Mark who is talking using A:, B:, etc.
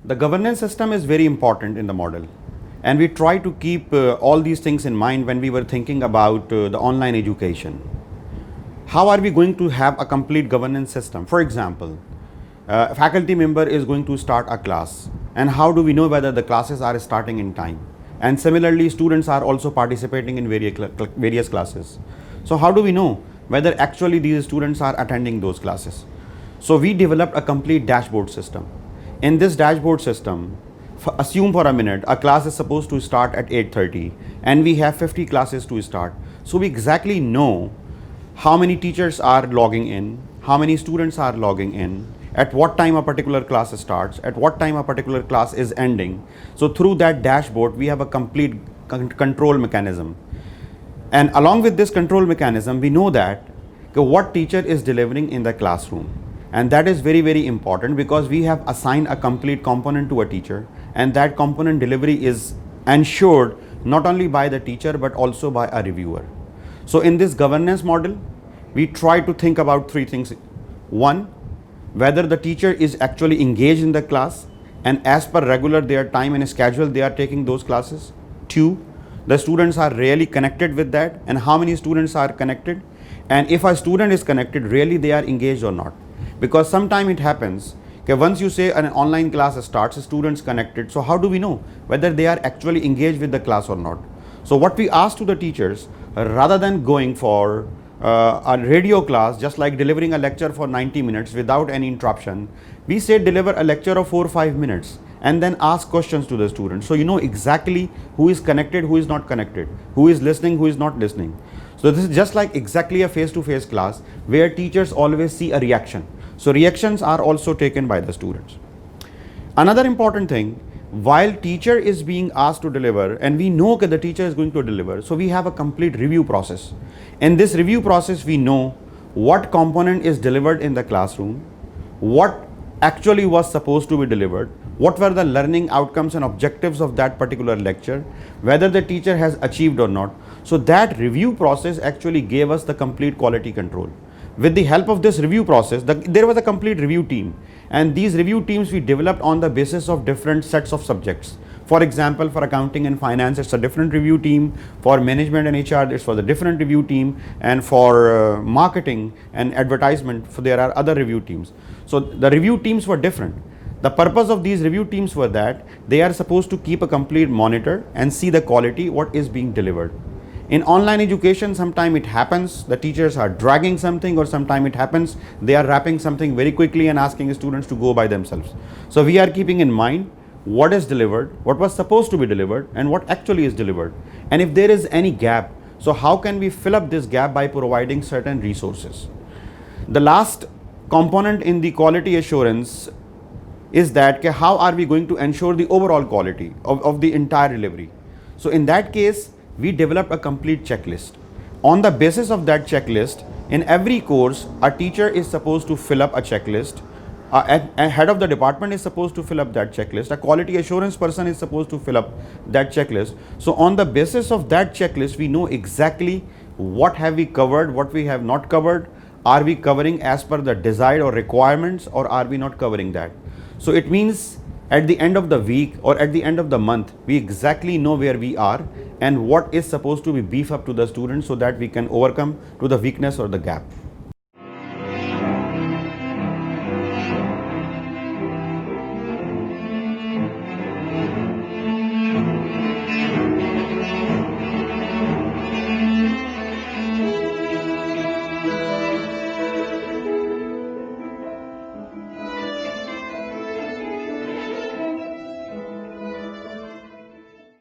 A: The governance system is very important in the model, and we try to keep all these things in mind when we were thinking about the online education. How are we going to have a complete governance system? For example, a faculty member is going to start a class, and how do we know whether the classes are starting in time? And similarly, students are also participating in various classes. So how do we know whether actually these students are attending those classes? So we developed a complete dashboard system. In this dashboard system, assume for a minute a class is supposed to start at 8:30 and we have 50 classes to start. So we exactly know how many teachers are logging in, how many students are logging in, at what time a particular class starts, at what time a particular class is ending. So through that dashboard, we have a complete control mechanism. And along with this control mechanism, we know that what teacher is delivering in the classroom. And that is very, very important because we have assigned a complete component to a teacher, and that component delivery is ensured not only by the teacher but also by a reviewer. So in this governance model, we try to think about three things. One, whether the teacher is actually engaged in the class and as per regular their time and schedule they are taking those classes. Two, the students are really connected with that, and how many students are connected, and if a student is connected, really they are engaged or not. Because sometimes it happens, okay, once you say an online class starts, students connected, so how do we know whether they are actually engaged with the class or not? So what we ask to the teachers, rather than going for a radio class, just like delivering a lecture for 90 minutes without any interruption, we say deliver a lecture of 4 or 5 minutes and then ask questions to the students. So you know exactly who is connected, who is not connected, who is listening, who is not listening. So this is just like exactly a face-to-face class where teachers always see a reaction. So reactions are also taken by the students. Another important thing, while teacher is being asked to deliver and we know that the teacher is going to deliver, so we have a complete review process. In this review process, we know what component is delivered in the classroom, what actually was supposed to be delivered, what were the learning outcomes and objectives of that particular lecture, whether the teacher has achieved or not. So that review process actually gave us the complete quality control. With the help of this review process, there was a complete review team, and these review teams we developed on the basis of different sets of subjects. For example, for accounting and finance, it's a different review team. For management and HR, it's for the different review team. And for marketing and advertisement, there are other review teams. So the review teams were different. The purpose of these review teams were that they are supposed to keep a complete monitor and see the quality, what is being delivered. In online education, sometimes it happens the teachers are dragging something, or sometimes it happens they are wrapping something very quickly and asking students to go by themselves. So we are keeping in mind what is delivered, what was supposed to be delivered, and what actually is delivered. And if there is any gap, so how can we fill up this gap by providing certain resources? The last component in the quality assurance is that how are we going to ensure the overall quality of the entire delivery? So in that case, we developed a complete checklist. On the basis of that checklist, in every course, a teacher is supposed to fill up a checklist. A head of the department is supposed to fill up that checklist. A quality assurance person is supposed to fill up that checklist. So on the basis of that checklist, we know exactly what have we covered, what we have not covered. Are we covering as per the desired or requirements, or are we not covering that? So it means at the end of the week or at the end of the month, we exactly know where we are and what is supposed to be beef up to the students so that we can overcome to the weakness or the gap.